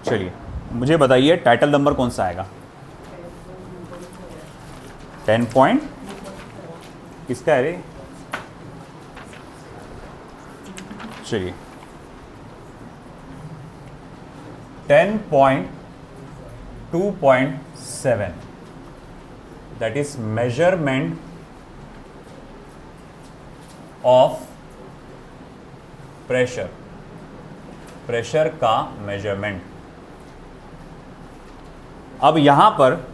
चलिए मुझे बताइए टाइटल नंबर कौन सा आएगा? 10 पॉइंट किसका है रे? चलिए 10.2.7 that is measurement of pressure, pressure का मेजरमेंट। अब यहां पर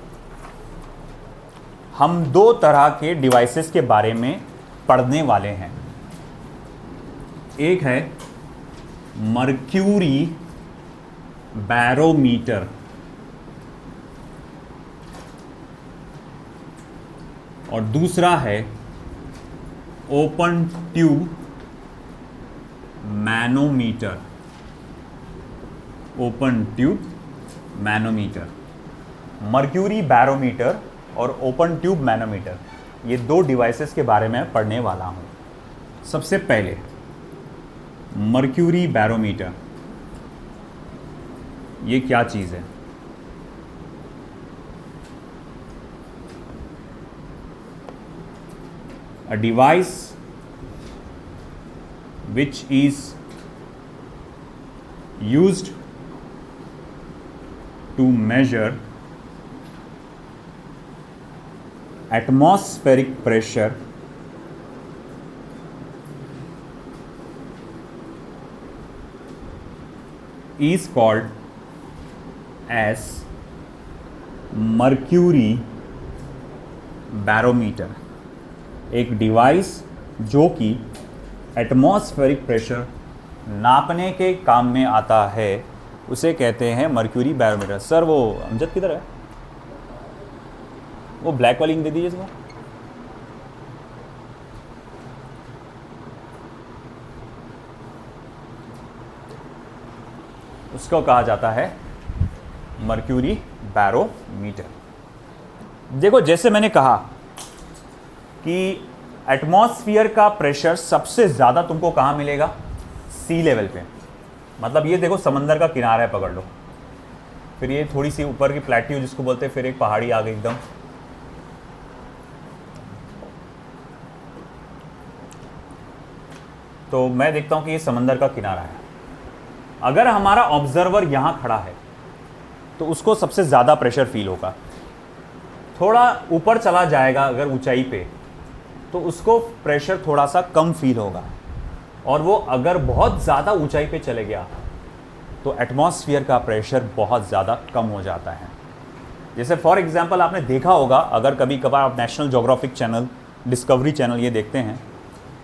हम दो तरह के डिवाइसेस के बारे में पढ़ने वाले हैं। एक है मर्क्यूरी बैरोमीटर और दूसरा है open tube manometer. Open tube manometer, mercury barometer और ओपन ट्यूब मैनोमीटर, ये दो डिवाइसेस के बारे में पढ़ने वाला हूं। सबसे पहले मर्क्यूरी बैरोमीटर, ये क्या चीज है? A device which is used to measure atmospheric pressure is called as mercury barometer। एक डिवाइस जो कि एटमॉस्फेरिक प्रेशर नापने के काम में आता है उसे कहते हैं मर्क्यूरी बैरोमीटर। सर वो अमजद किधर है? वो ब्लैक वाली इंक दे दीजिए इसको। उसको कहा जाता है मर्क्यूरी बैरोमीटर। देखो जैसे मैंने कहा कि एटमॉस्फियर का प्रेशर सबसे ज़्यादा तुमको कहाँ मिलेगा? सी लेवल पे। मतलब ये देखो समंदर का किनारा है, पकड़ लो, फिर ये थोड़ी सी ऊपर की प्लेट्यू जिसको बोलते हैं, फिर एक पहाड़ी आ गई एकदम, तो मैं देखता हूँ कि ये समंदर का किनारा है। अगर हमारा ऑब्जर्वर यहाँ खड़ा है तो उसको सबसे ज़्यादा प्रेशर फील होगा। थोड़ा ऊपर चला जाएगा अगर ऊंचाई पे तो उसको प्रेशर थोड़ा सा कम फील होगा, और वो अगर बहुत ज़्यादा ऊंचाई पे चले गया तो एटमॉस्फियर का प्रेशर बहुत ज़्यादा कम हो जाता है। जैसे फॉर एग्जांपल आपने देखा होगा, अगर कभी कभार आप national geographic channel, discovery channel ये देखते हैं,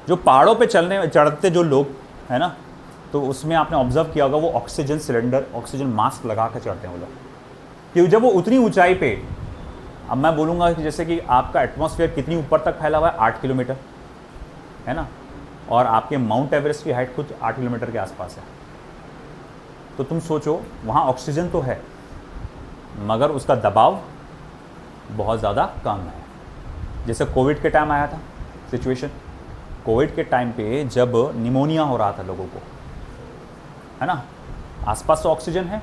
जो पहाड़ों पे चढ़ते जो लोग हैं ना, तो उसमें आपने ऑब्जर्व किया होगा वो ऑक्सीजन सिलेंडर, ऑक्सीजन मास्क लगा कर चढ़ते हैं वो लोग, क्योंकि जब वो उतनी ऊंचाई पे, अब मैं बोलूँगा कि जैसे कि आपका एटमॉस्फेयर कितनी ऊपर तक फैला हुआ है? 8 किलोमीटर है ना, और आपके माउंट एवरेस्ट की हाइट कुछ 8 किलोमीटर के आसपास है। तो तुम सोचो वहाँ ऑक्सीजन तो है मगर उसका दबाव बहुत ज़्यादा कम है। जैसे कोविड के टाइम आया था सिचुएशन, कोविड के टाइम पे जब निमोनिया हो रहा था लोगों को, है ना, आसपास तो ऑक्सीजन है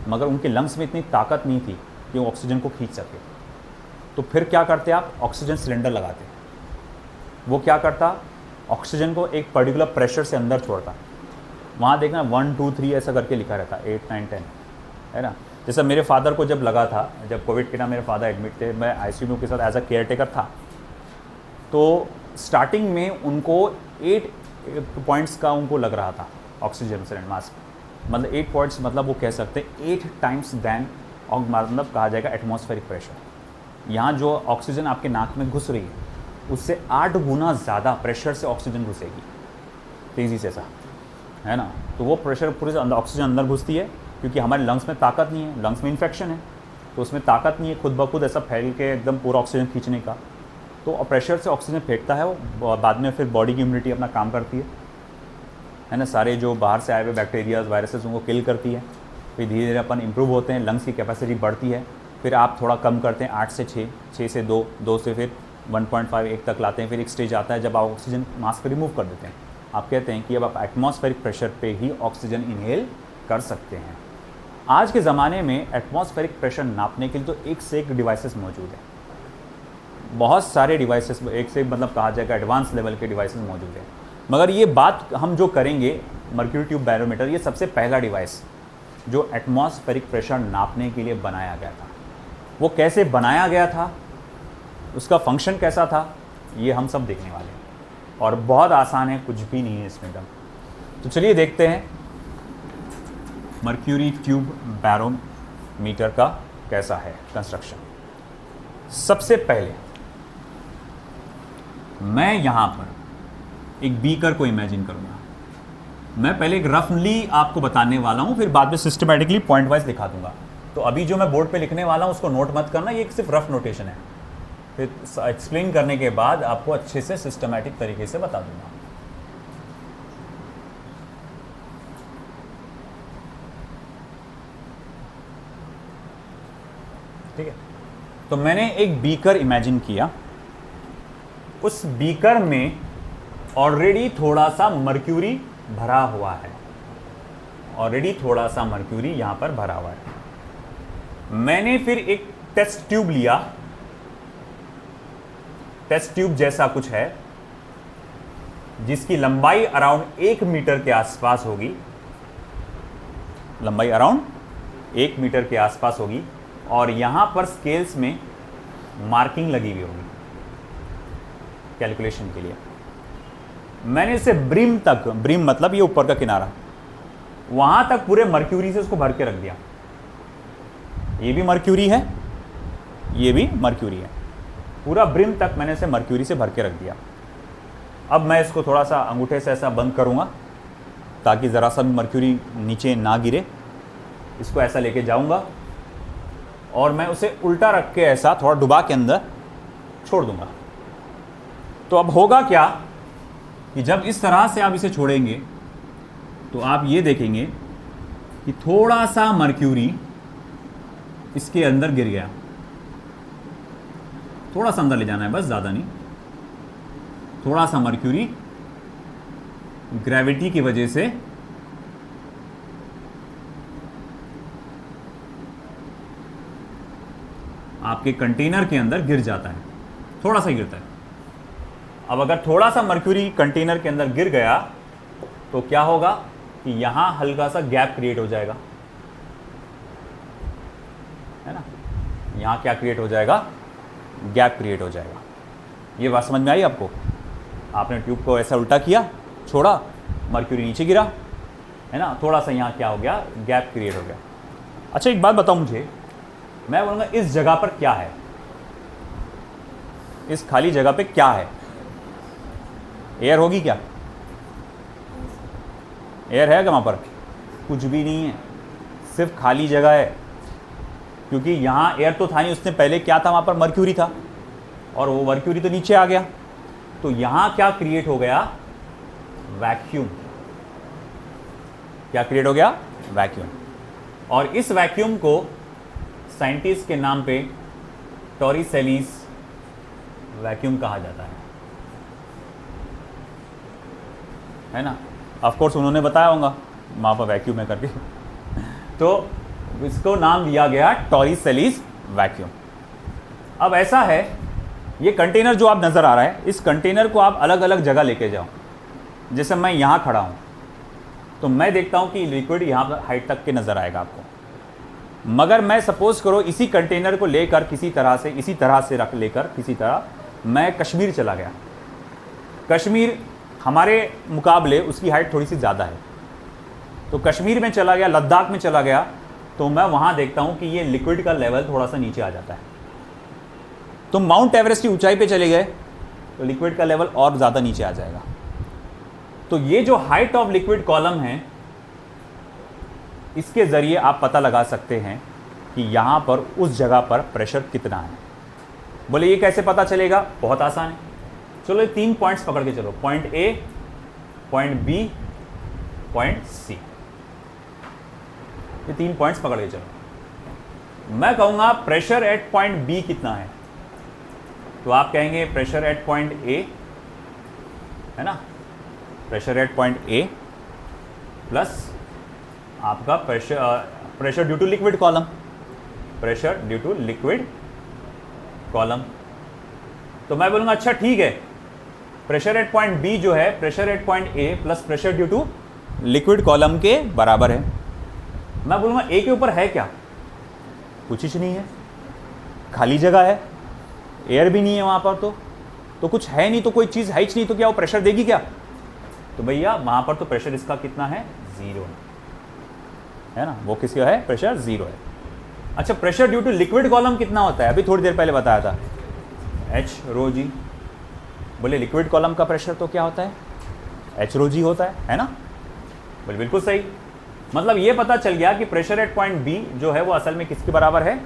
मगर उनके लंग्स में इतनी ताकत नहीं थी कि वो ऑक्सीजन को खींच सके। तो फिर क्या करते आप? ऑक्सीजन सिलेंडर लगाते। वो क्या करता? ऑक्सीजन को एक पर्टिकुलर प्रेशर से अंदर छोड़ता। वहाँ देखना 1 2 3 ऐसा करके लिखा रहता, 8 9 10, है ना। जैसे मेरे फादर को जब लगा था, जब कोविड के टाइम मेरे फादर एडमिट थे, मैं आईसीयू के साथ एज अ केयर टेकर था, तो स्टार्टिंग में उनको 8 पॉइंट्स का उनको लग रहा था ऑक्सीजन सिलेंडर मास्क। मतलब 8 पॉइंट्स मतलब वो कह सकते हैं 8 टाइम्स दैन, और मतलब कहा जाएगा एटमॉस्फेरिक प्रेशर। यहाँ जो ऑक्सीजन आपके नाक में घुस रही है उससे 8 गुना ज़्यादा प्रेशर से ऑक्सीजन घुसेगी तेज़ी से, ऐसा है ना। तो वो प्रेशर पूरे अंदर, ऑक्सीजन अंदर घुसती है क्योंकि हमारे लंग्स में ताकत नहीं है, लंग्स में इन्फेक्शन है, तो उसमें ताकत नहीं है खुद ब खुद ऐसा फैल के एकदम पूरा ऑक्सीजन खींचने का। तो प्रेशर से ऑक्सीजन फेंकता है वो, बाद में फिर बॉडी की इम्यूनिटी अपना काम करती है ना, सारे जो बाहर से आए हुए बैक्टीरियाज, वायरसेस उनको किल करती है। फिर धीरे धीरे अपन इम्प्रूव होते हैं, लंग्स की कैपेसिटी बढ़ती है, फिर आप थोड़ा कम करते हैं 8 से 6, 6 से 2, 2 से फिर 1.5 1 तक लाते हैं। फिर एक स्टेज आता है जब आप ऑक्सीजन मास्क रिमूव कर देते हैं। आप कहते हैं कि अब आप एटमॉस्फेरिक प्रेशर पे ही ऑक्सीजन इनहेल कर सकते हैं, आज के ज़माने में एटमॉस्फेरिक प्रेशर नापने के लिए तो एक से एक डिवाइसेस मौजूद है, बहुत सारे डिवाइसेस, एक से मतलब कहा जाएगा एडवांस लेवल के डिवाइसेस मौजूद हैं। मगर ये बात हम जो करेंगे मर्क्यूरी ट्यूब बैरोमीटर, ये सबसे पहला डिवाइस जो एटमॉस्फेरिक प्रेशर नापने के लिए बनाया गया था। वो कैसे बनाया गया था, उसका फंक्शन कैसा था, ये हम सब देखने वाले हैं। और बहुत आसान है, कुछ भी नहीं है इसमें एकदम। तो चलिए देखते हैं मर्क्यूरी ट्यूब बैरोमीटर का कैसा है कंस्ट्रक्शन। सबसे पहले मैं यहाँ पर एक बीकर को इमेजिन करूँगा। मैं पहले एक रफली आपको बताने वाला हूँ, फिर बाद में सिस्टमैटिकली पॉइंट वाइज दिखा दूंगा। तो अभी जो मैं बोर्ड पे लिखने वाला हूँ उसको नोट मत करना, ये सिर्फ रफ नोटेशन है। फिर एक्सप्लेन करने के बाद आपको अच्छे से सिस्टमैटिक तरीके से बता दूंगा। ठीक है, तो मैंने एक बीकर इमेजिन किया। उस बीकर में ऑलरेडी थोड़ा सा मर्क्यूरी भरा हुआ है, ऑलरेडी थोड़ा सा मर्क्यूरी यहां पर भरा हुआ है। मैंने फिर एक टेस्ट ट्यूब लिया, टेस्ट ट्यूब जैसा कुछ है जिसकी लंबाई अराउंड 1 मीटर के आसपास होगी, लंबाई अराउंड 1 मीटर के आसपास होगी, और यहां पर स्केल्स में मार्किंग लगी हुई होगी कैलकुलेशन के लिए। मैंने इसे ब्रिम तक, ब्रिम मतलब ये ऊपर का किनारा, वहां तक पूरे मर्क्यूरी से उसको भर के रख दिया। ये भी मर्क्यूरी है, ये भी मर्क्यूरी है, पूरा ब्रिम तक मैंने इसे मर्क्यूरी से भर के रख दिया। अब मैं इसको थोड़ा सा अंगूठे से ऐसा बंद करूंगा ताकि ज़रा सा भी मर्क्यूरी नीचे ना गिरे। इसको ऐसा लेके जाऊंगा और मैं उसे उल्टा रख के ऐसा थोड़ा डुबा के अंदर छोड़ दूंगा। तो अब होगा क्या कि जब इस तरह से आप इसे छोड़ेंगे तो आप ये देखेंगे कि थोड़ा सा मर्क्यूरी इसके अंदर गिर गया। थोड़ा सा अंदर ले जाना है बस, ज़्यादा नहीं। थोड़ा सा मर्क्यूरी ग्रेविटी की वजह से आपके कंटेनर के अंदर गिर जाता है, थोड़ा सा गिरता है। अब अगर थोड़ा सा मर्क्यूरी कंटेनर के अंदर गिर गया तो क्या होगा कि यहां हल्का सा गैप क्रिएट हो जाएगा, है ना। यहां क्या क्रिएट हो जाएगा, गैप क्रिएट हो जाएगा। ये बात समझ में आई आपको? आपने ट्यूब को ऐसा उल्टा किया, छोड़ा, मर्क्यूरी नीचे गिरा, है ना, थोड़ा सा यहाँ क्या हो गया, गैप क्रिएट हो गया। अच्छा एक बात बताओ मुझे, मैं बोलूँगा इस जगह पर क्या है, इस खाली जगह पे क्या है? एयर होगी क्या? एयर है क्या वहाँ पर? कुछ भी नहीं है, सिर्फ खाली जगह है। क्योंकि यहाँ एयर तो था नहीं, उसने पहले क्या था, वहाँ पर मर्क्यूरी था और वो मर्क्यूरी तो नीचे आ गया। तो यहाँ क्या क्रिएट हो गया, वैक्यूम। क्या क्रिएट हो गया, वैक्यूम। और इस वैक्यूम को साइंटिस्ट के नाम पे टॉरिसेलीस वैक्यूम कहा जाता है ना। ऑफ कोर्स उन्होंने बताया होगा वहाँ पर वैक्यूम है करके तो इसको नाम दिया गया टॉरिसेलीस वैक्यूम। अब ऐसा है, ये कंटेनर जो आप नज़र आ रहा है, इस कंटेनर को आप अलग अलग जगह लेके जाओ। जैसे मैं यहाँ खड़ा हूँ तो मैं देखता हूँ कि लिक्विड यहाँ पर हाइट तक के नज़र आएगा आपको। मगर मैं सपोज करो इसी कंटेनर को लेकर किसी तरह से, इसी तरह से रख लेकर किसी तरह मैं कश्मीर चला गया। कश्मीर हमारे मुकाबले उसकी हाइट थोड़ी सी ज़्यादा है, तो कश्मीर में चला गया, लद्दाख में चला गया, तो मैं वहाँ देखता हूँ कि ये लिक्विड का लेवल थोड़ा सा नीचे आ जाता है। तो माउंट एवरेस्ट की ऊंचाई पे चले गए तो लिक्विड का लेवल और ज़्यादा नीचे आ जाएगा। तो ये जो हाइट ऑफ लिक्विड कॉलम है, इसके ज़रिए आप पता लगा सकते हैं कि यहाँ पर उस जगह पर प्रेशर कितना है। बोले ये कैसे पता चलेगा? बहुत आसान है। चलो ये 3 पॉइंट्स पकड़ के चलो, point A, point B, point C. ये 3 पॉइंट्स पकड़ के चलो। मैं कहूँगा प्रेशर एट पॉइंट बी कितना है, तो आप कहेंगे प्रेशर एट पॉइंट ए, है ना, pressure at point A plus आपका pressure due to liquid column, pressure due to liquid column. तो मैं बोलूंगा अच्छा ठीक है, प्रेशर एट पॉइंट बी जो है pressure at point A plus pressure due to liquid column के बराबर है। मैं बोलूंगा ए के ऊपर है क्या, कुछ ही नहीं है, खाली जगह है, एयर भी नहीं है वहां पर, तो कुछ है नहीं, तो कोई चीज है ही नहीं, तो क्या वो प्रेशर देगी क्या? तो भैया वहां पर तो प्रेशर इसका कितना है, 0 है ना, वो किसका है, प्रेशर 0 है। अच्छा pressure due to liquid column कितना होता है, अभी थोड़ी देर पहले बताया था, एच रो जी। बोले लिक्विड कॉलम का प्रेशर तो क्या होता है, एच रो जी होता है ना? बोले बिल्कुल सही। मतलब ये पता चल गया कि प्रेशर एट पॉइंट बी जो है वो असल में किसके बराबर है,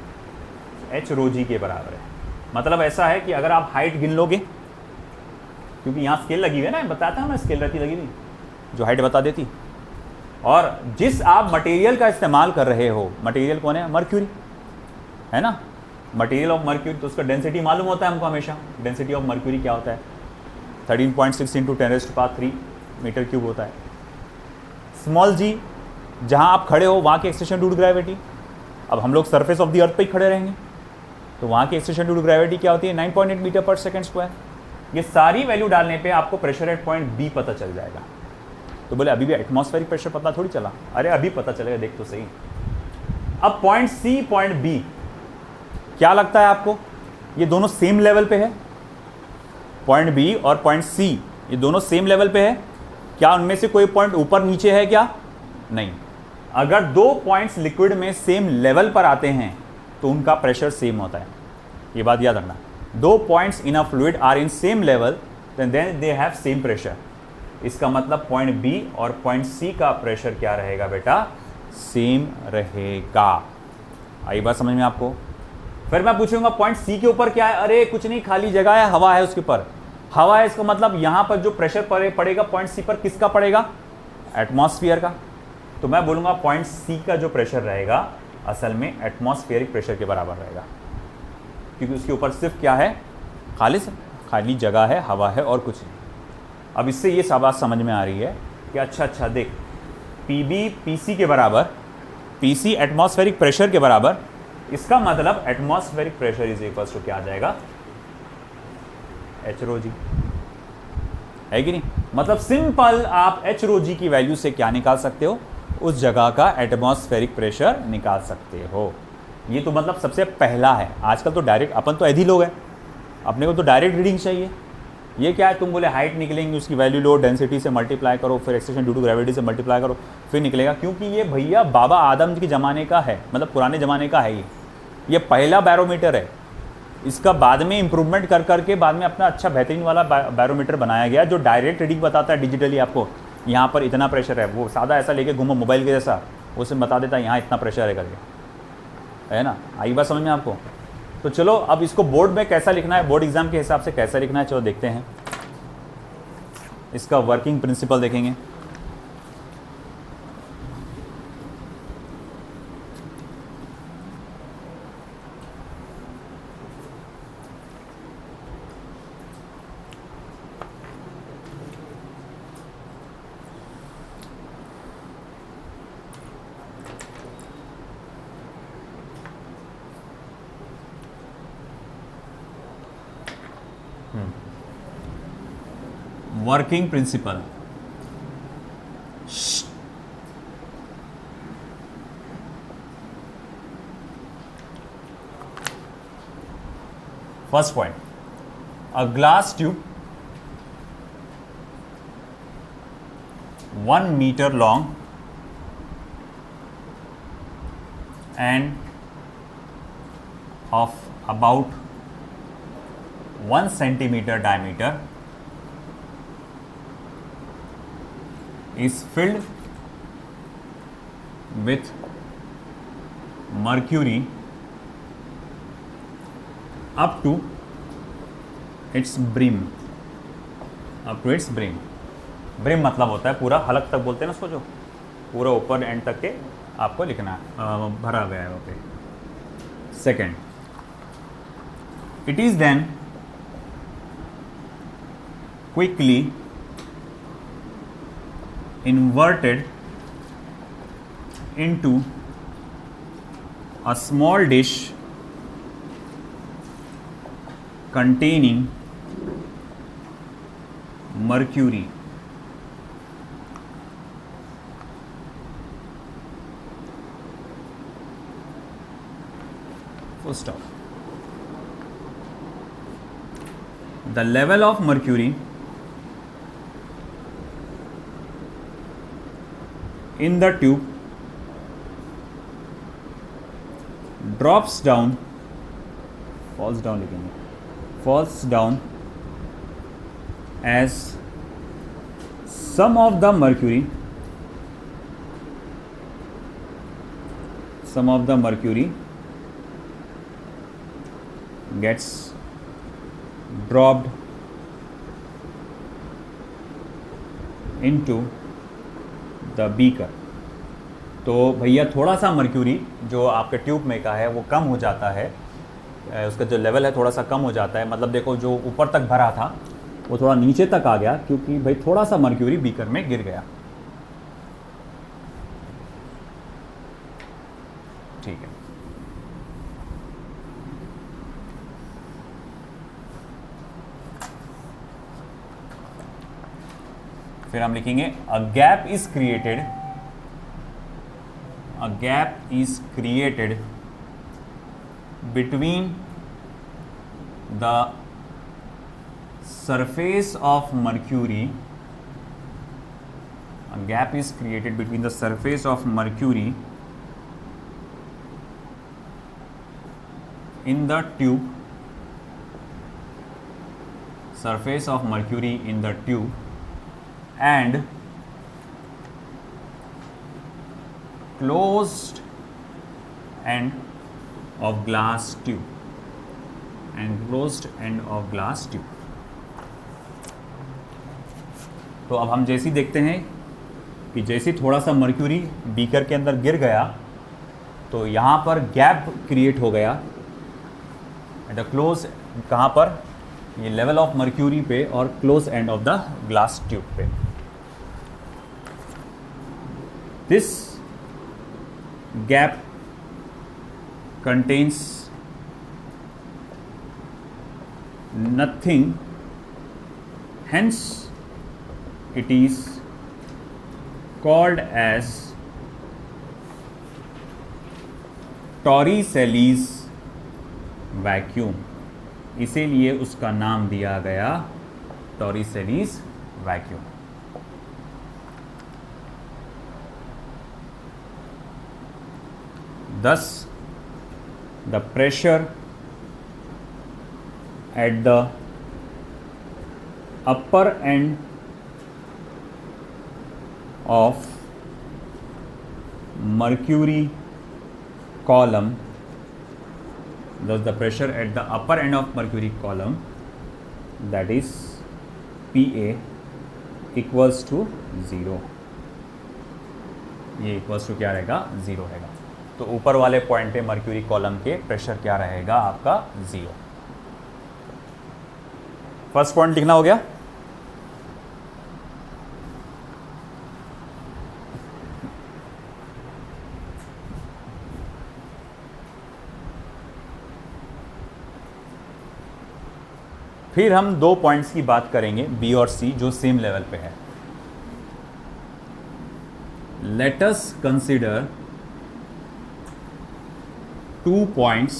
एच रो जी के बराबर है। मतलब ऐसा है कि अगर आप हाइट गिन लोगे, क्योंकि यहाँ स्केल लगी हुई है ना, बताता हूँ मैं, स्केल रहती लगी हुई जो हाइट बता देती, और जिस आप मटेरियल का इस्तेमाल कर रहे हो, मटेरियल कौन है, मर्क्यूरी है ना, मटेरियल ऑफ मर्क्यूरी, तो उसका डेंसिटी मालूम होता है हमको हमेशा। डेंसिटी ऑफ मर्क्यूरी क्या होता है, 13.6 × 10⁻³ मीटर क्यूब होता है। स्मॉल जी, जहाँ आप खड़े हो वहाँ की एक्सेलरेशन ड्यू टू ग्रेविटी, अब हम लोग सरफेस ऑफ द अर्थ पे ही खड़े रहेंगे, तो वहाँ की एक्सेलरेशन ड्यू टू ग्रेविटी क्या होती है, 9.8 मीटर/सेकंड²। ये सारी वैल्यू डालने पे आपको प्रेशर एट पॉइंट बी पता चल जाएगा। तो बोले अभी भी एटमॉस्फेरिक प्रेशर पता थोड़ी चला, अरे अभी पता चलेगा, देख तो सही। अब पॉइंट सी पॉइंट बी, क्या लगता है आपको, ये दोनों सेम लेवल पे है, पॉइंट बी और पॉइंट सी ये दोनों सेम लेवल पे है क्या? उनमें से कोई पॉइंट ऊपर नीचे है क्या? नहीं। अगर दो पॉइंट्स लिक्विड में सेम लेवल पर आते हैं तो उनका प्रेशर सेम होता है, ये बात याद रखना। दो points in a fluid are in same level then they have same pressure. इसका मतलब पॉइंट बी और पॉइंट सी का प्रेशर क्या रहेगा बेटा, सेम रहेगा। आई बात समझ में आपको? फिर मैं पूछूंगा पॉइंट सी के ऊपर क्या है, अरे कुछ नहीं, खाली जगह है, हवा है उसके ऊपर, हवा है, इसका मतलब यहां पर जो प्रेशर पड़ेगा पॉइंट सी पर, किसका पड़ेगा, एटमॉस्फेयर का। तो मैं बोलूंगा पॉइंट सी का जो प्रेशर रहेगा असल में एटमॉस्फेरिक प्रेशर के बराबर रहेगा, क्योंकि उसके ऊपर सिर्फ क्या है, खाली जगह है, हवा है और कुछ नहीं। अब इससे ये बात समझ में आ रही है कि अच्छा देख, पीबी पीसी के बराबर, पीसी एटमॉस्फेरिक प्रेशर के बराबर, इसका मतलब atmospheric pressure is equals to क्या आ जाएगा, एच रो जी, है कि नहीं? मतलब सिंपल आप एच रो जी की वैल्यू से क्या निकाल सकते हो, उस जगह का एटमॉस्फेरिक प्रेशर निकाल सकते हो। ये तो मतलब सबसे पहला है। आजकल तो डायरेक्ट, अपन तो ऐधी लोग हैं, अपने को तो डायरेक्ट रीडिंग चाहिए। ये क्या है, तुम बोले हाइट निकलेंगी, उसकी वैल्यू लो, डेंसिटी से मल्टीप्लाई करो, फिर एक्सेलरेशन ड्यू टू ग्रेविटी से मल्टीप्लाई करो, फिर निकलेगा। क्योंकि ये भैया बाबा आदम के ज़माने का है, मतलब पुराने ज़माने का है ये पहला बैरोमीटर है। इसका बाद में इंप्रूवमेंट कर करके बाद में अपना अच्छा बेहतरीन वाला बैरोमीटर बनाया गया, जो डायरेक्ट रीडिंग बताता है डिजिटली आपको, यहाँ पर इतना प्रेशर है। वो सादा ऐसा लेके घूमो मोबाइल के जैसा, उसमें बता देता है यहाँ इतना प्रेशर है करके, है ना? आई बात समझ में आपको? तो चलो अब इसको बोर्ड में कैसा लिखना है, बोर्ड एग्जाम के हिसाब से कैसा लिखना है, चलो देखते हैं। इसका वर्किंग प्रिंसिपल देखेंगे। Working principle, first point, a glass tube 1 meter long and of about 1 centimeter diameter is filled with mercury up to its brim, up to its brim। Brim मतलब होता है पूरा, हलक तक बोलते हैं ना उसको, जो पूरा ऊपर एंड तक के आपको लिखना है, भरा गया है okay. Second, it is then quickly inverted into a small dish containing mercury. Full stop. The level of mercury in the tube drops down, falls down लिखेंगे, falls down as some of the mercury gets dropped into the beaker. तो भैया थोड़ा सा mercury जो आपके tube में का है वो कम हो जाता है, उसका जो लेवल है थोड़ा सा कम हो जाता है, मतलब देखो जो ऊपर तक भरा था वो थोड़ा नीचे तक आ गया क्योंकि भाई थोड़ा सा मर्क्यूरी बीकर में गिर गया। ठीक है, फिर हम लिखेंगे a gap is created between the surface of mercury. A gap is created between the surface of mercury in the tube, and closed end of glass tube. तो अब हम जैसे ही देखते हैं कि जैसे थोड़ा सा मर्क्यूरी बीकर के अंदर गिर गया तो यहाँ पर गैप क्रिएट हो गया एट द क्लोज, कहाँ पर, ये लेवल ऑफ मर्क्यूरी पे और close end of the glass tube पे। This gap contains nothing, hence it is called as Torricelli's vacuum, इसीलिए उसका नाम दिया गया Torricelli's vacuum। Thus the pressure at the upper end of mercury column, that is PA equals to 0, ये equals to क्या रहेगा, 0 रहेगा। तो ऊपर वाले पॉइंट पे मर्क्यूरी कॉलम के प्रेशर क्या रहेगा आपका, 0। फर्स्ट पॉइंट लिखना हो गया। फिर हम दो पॉइंट्स की बात करेंगे बी और सी जो सेम लेवल पे है। Let us consider 2 points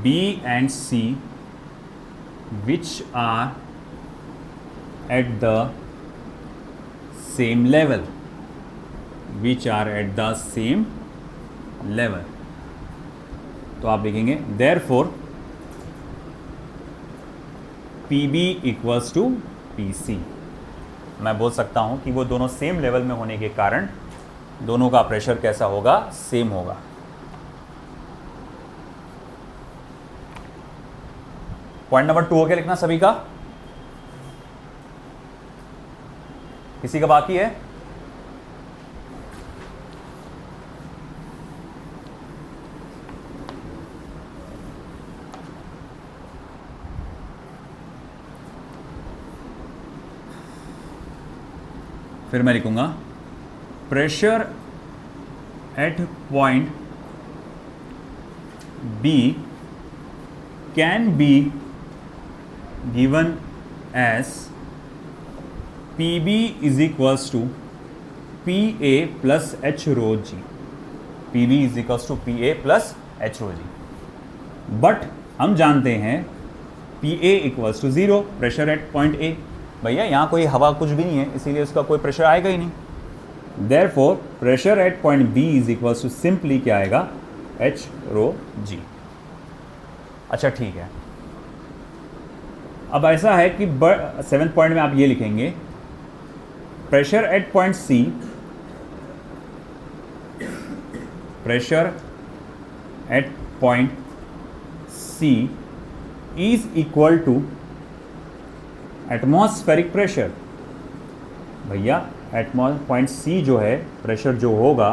B and C which are at the same level, तो आप लिखेंगे therefore PB equals to PC। मैं बोल सकता हूं कि वो दोनों सेम लेवल में होने के कारण दोनों का प्रेशर कैसा होगा, सेम होगा। पॉइंट नंबर 2 हो गया लिखना सभी का, किसी का बाकी है? फिर मैं लिखूंगा pressure at point B can be given as PB is equals to PA plus H rho G. PB is equals to PA plus H rho G. But हम जानते हैं PA equals to 0, pressure at point A. भैया यहाँ कोई हवा कुछ भी नहीं है, इसीलिए उसका कोई प्रेशर आएगा ही नहीं. Therefore, pressure at point B is equals to simply क्या आएगा, H rho G. अच्छा ठीक है. अब ऐसा है कि 7th पॉइंट में आप ये लिखेंगे, pressure at point C, pressure at point C is equal to atmospheric pressure. भैया पॉइंट C जो है, प्रेशर जो होगा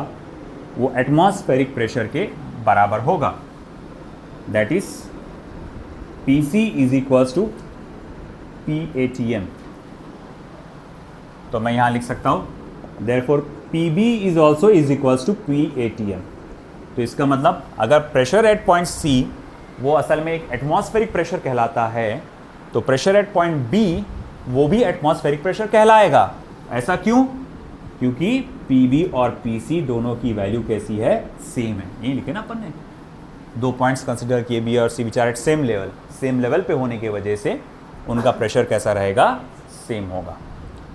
वो एटमॉस्फेरिक प्रेशर के बराबर होगा. That is PC is equals to PATM. तो मैं यहां लिख सकता हूं therefore PB is also is equals to PATM. तो इसका मतलब अगर प्रेशर एट पॉइंट C वो असल में एक एटमॉस्फेरिक प्रेशर कहलाता है, तो प्रेशर एट पॉइंट B वो भी एटमॉस्फेरिक प्रेशर कहलाएगा. ऐसा क्यों? क्योंकि PB और PC दोनों की वैल्यू कैसी है, सेम है. यही लिखे ना अपन ने, 2 पॉइंट्स कंसिडर किए, B और C which are at same level पे होने की वजह से उनका प्रेशर कैसा रहेगा, सेम होगा.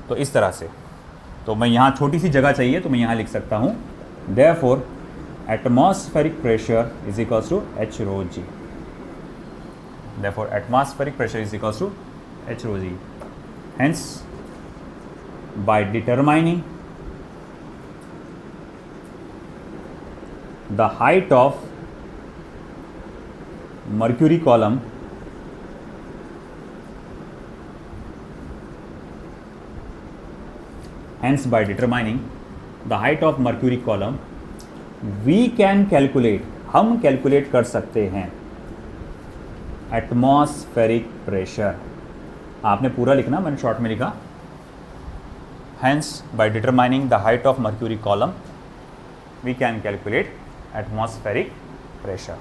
तो इस तरह से, तो मैं यहाँ छोटी सी जगह चाहिए तो मैं यहाँ लिख सकता हूँ therefore atmospheric pressure is equals to H rho G. Therefore, atmospheric pressure is equals to H rho G. Hence, by determining the height of mercury column, we can calculate, हम कैलकुलेट कर सकते हैं एटमॉस्फेरिक प्रेशर. आपने पूरा लिखना, मैंने short में लिखा. Hence, by determining the height of mercury column, we can calculate atmospheric pressure.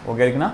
हो गया लिखना.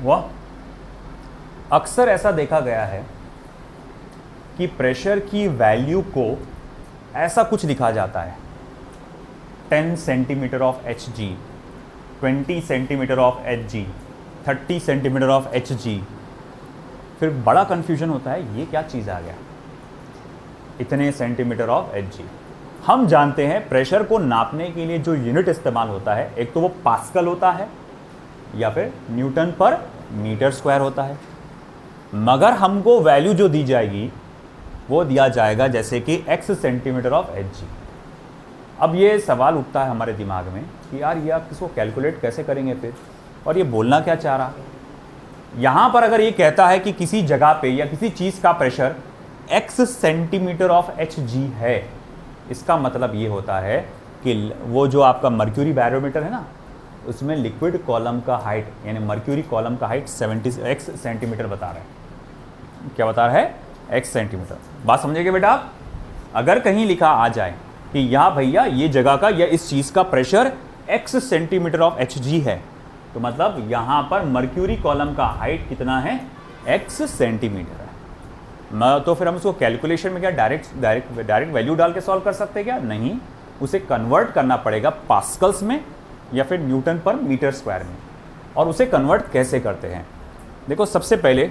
वह अक्सर ऐसा देखा गया है कि प्रेशर की वैल्यू को ऐसा कुछ लिखा जाता है, 10 centimetre of H G, 20 centimetre of H G, 30 centimetre of H G. फिर बड़ा कन्फ्यूजन होता है, ये क्या चीज़ आ गया, इतने सेंटीमीटर ऑफ एच जी। हम जानते हैं प्रेशर को नापने के लिए जो यूनिट इस्तेमाल होता है, एक तो वो पास्कल होता है या फिर न्यूटन पर मीटर स्क्वायर होता है, मगर हमको वैल्यू जो दी जाएगी वो दिया जाएगा जैसे कि x centimetre of H G. अब ये सवाल उठता है हमारे दिमाग में कि यार ये आप इसको कैलकुलेट कैसे करेंगे फिर, और ये बोलना क्या चाह रहा। यहाँ पर अगर ये कहता है कि किसी जगह पे या किसी चीज़ का pressure x centimetre of H G है, इसका मतलब ये होता है कि वो जो आपका मर्क्यूरी बैरोमीटर है ना, उसमें लिक्विड कॉलम का हाइट यानी मर्क्यूरी कॉलम का हाइट 70 सेंटीमीटर बता रहा है। क्या बता रहा है? x centimetre. बात समझेंगे बेटा आप? अगर कहीं लिखा आ जाए कि यहाँ भैया ये जगह का या इस चीज़ का pressure x centimetre of H G है, तो मतलब यहाँ पर मर्क्यूरी कॉलम का हाइट कितना है? x सेंटीमीटर है। तो फिर हम उसको कैलकुलेशन में क्या डायरेक्ट वैल्यू डाल के सॉल्व कर सकते हैं क्या? नहीं, उसे कन्वर्ट करना पड़ेगा पास्कल्स में या फिर न्यूटन पर मीटर स्क्वायर में। और उसे कन्वर्ट कैसे करते हैं? देखो, सबसे पहले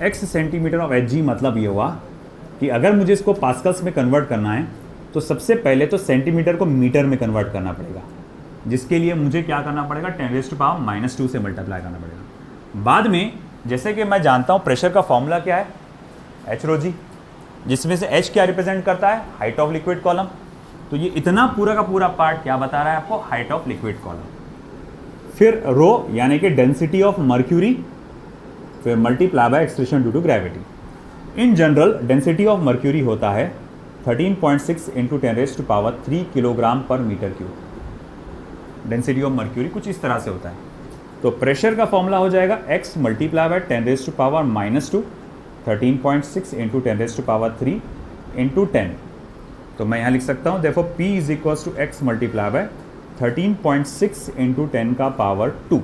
x centimetre of H G मतलब ये हुआ कि अगर मुझे इसको पास्कल्स में कन्वर्ट करना है तो सबसे पहले तो सेंटीमीटर को मीटर में कन्वर्ट करना पड़ेगा, जिसके लिए मुझे क्या करना पड़ेगा? 10⁻⁻² से मल्टीप्लाई करना पड़ेगा। बाद में जैसे कि मैं जानता हूँ प्रेशर का फॉर्मूला क्या है? एच रो जी, जिसमें से h क्या रिप्रेजेंट करता है? Height of liquid column. तो ये इतना पूरा का पूरा पार्ट क्या बता रहा है आपको? Height of liquid column. फिर रो यानी कि डेंसिटी ऑफ मर्क्यूरी, फिर multiply by acceleration due to gravity. In general density of mercury होता है 13.6 इंटू 10⁻³ किलोग्राम पर metre cube. Density of mercury कुछ इस तरह से होता है। तो प्रेशर का फॉर्मूला हो जाएगा x multiply by 10⁻⁻², 13.6 into 10⁻³ into 10। तो मैं यहाँ लिख सकता हूँ, देखो P is equals to x multiply by 13.6 into 10⁻²।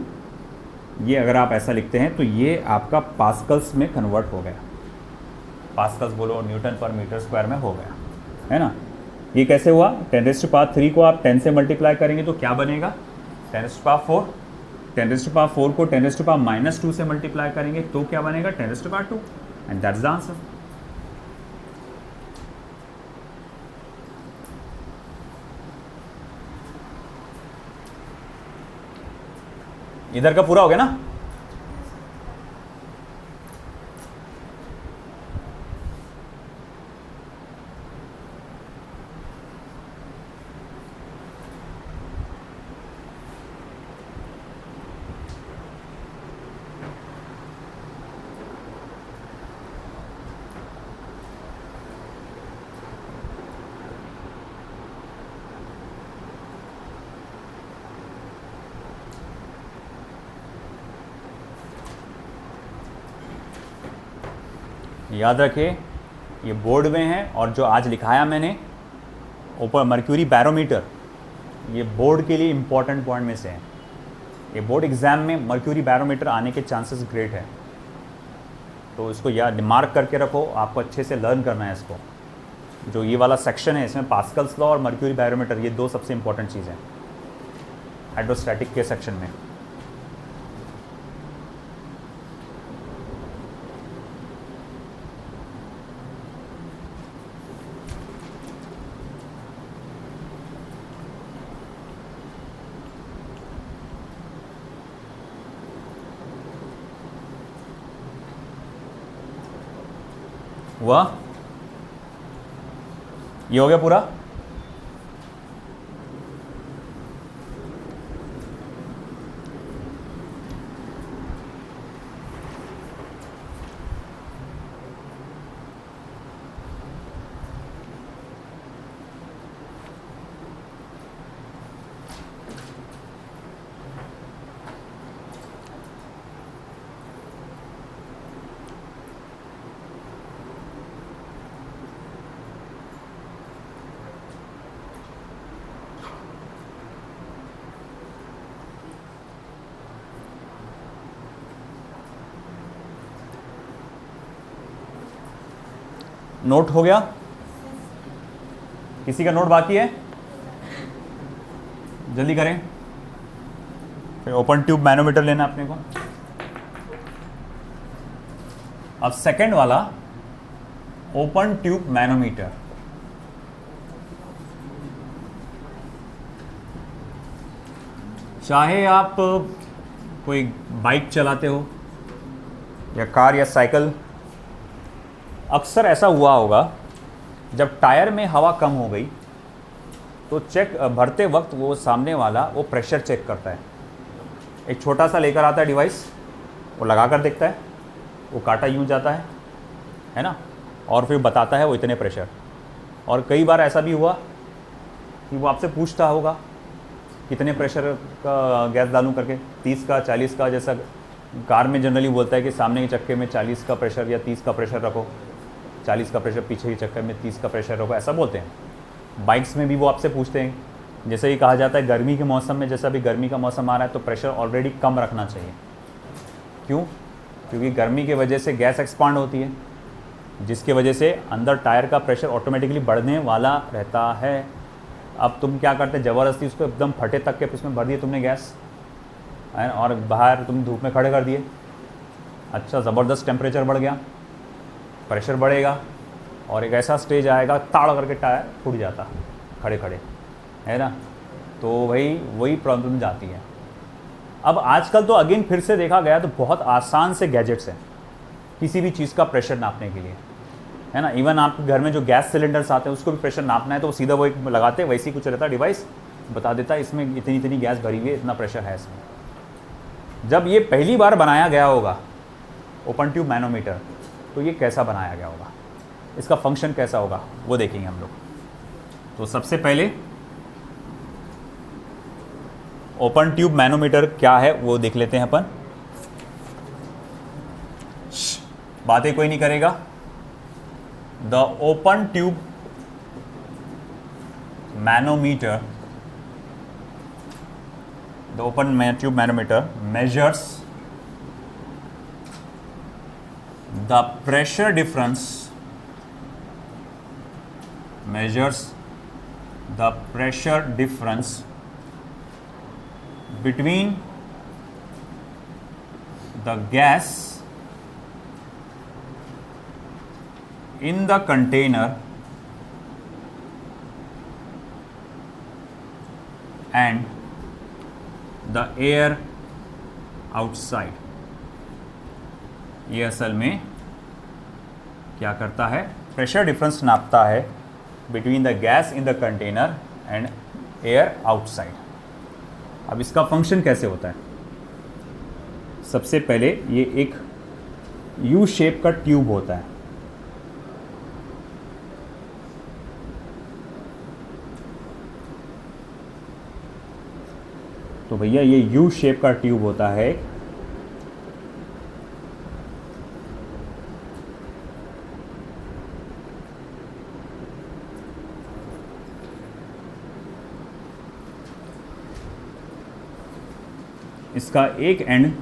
ये अगर आप ऐसा लिखते हैं तो ये आपका पास्कल्स में कन्वर्ट हो गया। पास्कल्स बोलो, न्यूटन पर मीटर स्क्वायर में हो गया, है ना। ये कैसे हुआ? 10⁻³ को आप 10 से मल्टीप्लाई करेंगे तो क्या बनेगा? 10⁻⁴। 10⁻⁴ को 10⁻⁻² से मल्टीप्लाई करेंगे तो क्या बनेगा? 10⁻²। And that's the answer. इधर का पूरा हो गया ना? याद रखिए, ये बोर्ड में है और जो आज लिखाया मैंने ऊपर मर्क्यूरी बैरोमीटर, ये बोर्ड के लिए इम्पॉर्टेंट पॉइंट में से है। ये बोर्ड एग्जाम में मर्क्यूरी बैरोमीटर आने के चांसेस ग्रेट है, तो इसको याद मार्क करके रखो। आपको अच्छे से लर्न करना है इसको। जो ये वाला सेक्शन है इसमें पास्कल्स लॉ और मर्क्यूरी बैरोमीटर, ये दो सबसे इंपॉर्टेंट चीज़ें हाइड्रोस्टैटिक के सेक्शन में। हुआ? ये हो गया पूरा? नोट हो गया? किसी का नोट बाकी है? जल्दी करें। फिर ओपन ट्यूब मैनोमीटर लेना अपने को। अब सेकंड वाला ओपन ट्यूब मैनोमीटर। चाहे आप कोई बाइक चलाते हो या कार या साइकिल, अक्सर ऐसा हुआ होगा जब टायर में हवा कम हो गई तो चेक भरते वक्त वो सामने वाला वो प्रेशर चेक करता है। एक छोटा सा लेकर आता है डिवाइस, वो लगा कर देखता है, वो काटा यूँ जाता है ना, और फिर बताता है वो इतने प्रेशर। और कई बार ऐसा भी हुआ कि वो आपसे पूछता होगा कितने प्रेशर का गैस डालूं करके, 30 का 40 का, जैसा कार में जनरली बोलता है कि सामने के चक्के में 40 का प्रेशर या 30 का प्रेशर रखो, 40 का प्रेशर, पीछे के चक्के में 30 का प्रेशर रखो, ऐसा बोलते हैं। बाइक्स में भी वो आपसे पूछते हैं। जैसे ही कहा जाता है गर्मी के मौसम में, जैसा भी गर्मी का मौसम आ रहा है तो प्रेशर ऑलरेडी कम रखना चाहिए। क्यों? क्योंकि गर्मी की वजह से गैस एक्सपांड होती है, जिसकी वजह से अंदर टायर का प्रेशर ऑटोमेटिकली बढ़ने वाला रहता है। अब तुम क्या करते, ज़बरदस्ती उसको एकदम फटे तक के उसमें भर दिए तुमने गैस, और बाहर तुम धूप में खड़े कर दिए। अच्छा, ज़बरदस्त टेम्परेचर बढ़ गया, प्रेशर बढ़ेगा और एक ऐसा स्टेज आएगा ताड़ करके टायर फूट जाता खड़े खड़े, है ना। तो वही प्रॉब्लम जाती है। अब आजकल तो अगेन फिर से देखा गया तो बहुत आसान से गैजेट्स हैं किसी भी चीज़ का प्रेशर नापने के लिए, है ना। इवन आप घर में जो गैस सिलेंडर्स आते हैं उसको भी प्रेशर नापना है तो सीधा वो एक लगाते हैं, वैसे ही कुछ रहता है डिवाइस, बता देता है इसमें इतनी इतनी गैस भरी हुई है, इतना प्रेशर है इसमें। जब ये पहली बार बनाया गया होगा ओपन ट्यूब मैनोमीटर, तो ये कैसा बनाया गया होगा, इसका फंक्शन कैसा होगा, वो देखेंगे हम लोग। तो सबसे पहले ओपन ट्यूब मैनोमीटर क्या है वो देख लेते हैं अपन। बातें कोई नहीं करेगा। The open tube manometer, the open tube manometer measures the pressure difference between the gas in the container and the air outside। ये असल में क्या करता है, प्रेशर डिफरेंस नापता है between the gas in the container and air outside. अब इसका function कैसे होता है, सबसे पहले ये एक यू शेप का ट्यूब होता है। तो भैया ये यू शेप का ट्यूब होता है। इसका एक एंड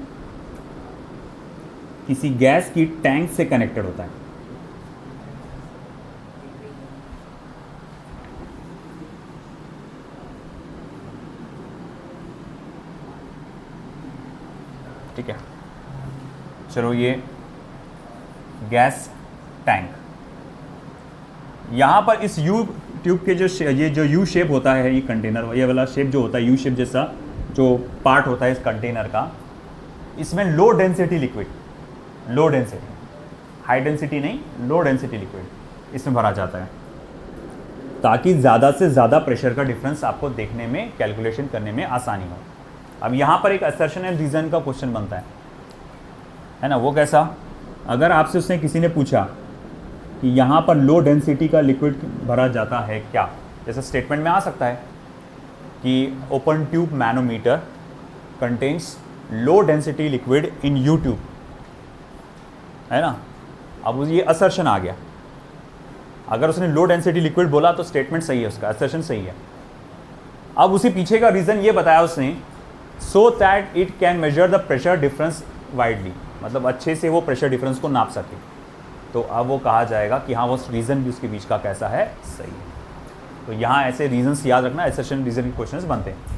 किसी गैस की टैंक से कनेक्टेड होता है। ठीक है, चलो ये गैस टैंक, यहाँ पर इस यू ट्यूब के ये जो यू शेप होता है, ये कंटेनर, ये वाला शेप जो होता है यू शेप जैसा जो पार्ट होता है इस कंटेनर का, इसमें low density liquid, low density, high density नहीं, लो डेंसिटी लिक्विड इसमें भरा जाता है ताकि ज़्यादा से ज़्यादा प्रेशर का डिफरेंस आपको देखने में, कैलकुलेशन करने में आसानी हो। अब यहाँ पर एक असर्शनल रीज़न का क्वेश्चन बनता है ना। वो कैसा, अगर आपसे उसने किसी ने पूछा कि यहाँ पर लो डेंसिटी का लिक्विड भरा जाता है क्या, जैसे स्टेटमेंट में आ सकता है कि open tube manometer contains low density liquid in you tube, है ना। अब ये असर्शन आ गया, अगर उसने लो डेंसिटी लिक्विड बोला तो स्टेटमेंट सही है, उसका असर्शन सही है। अब उसी पीछे का रीज़न ये बताया उसने, so that it can measure the pressure difference widely, मतलब अच्छे से वो प्रेशर डिफरेंस को नाप सके। तो अब वो कहा जाएगा कि हाँ वो रीज़न भी उसके बीच का कैसा है, सही है। तो यहाँ ऐसे रीजंस याद रखना, एसर्शन रीजन के क्वेश्चंस बनते हैं।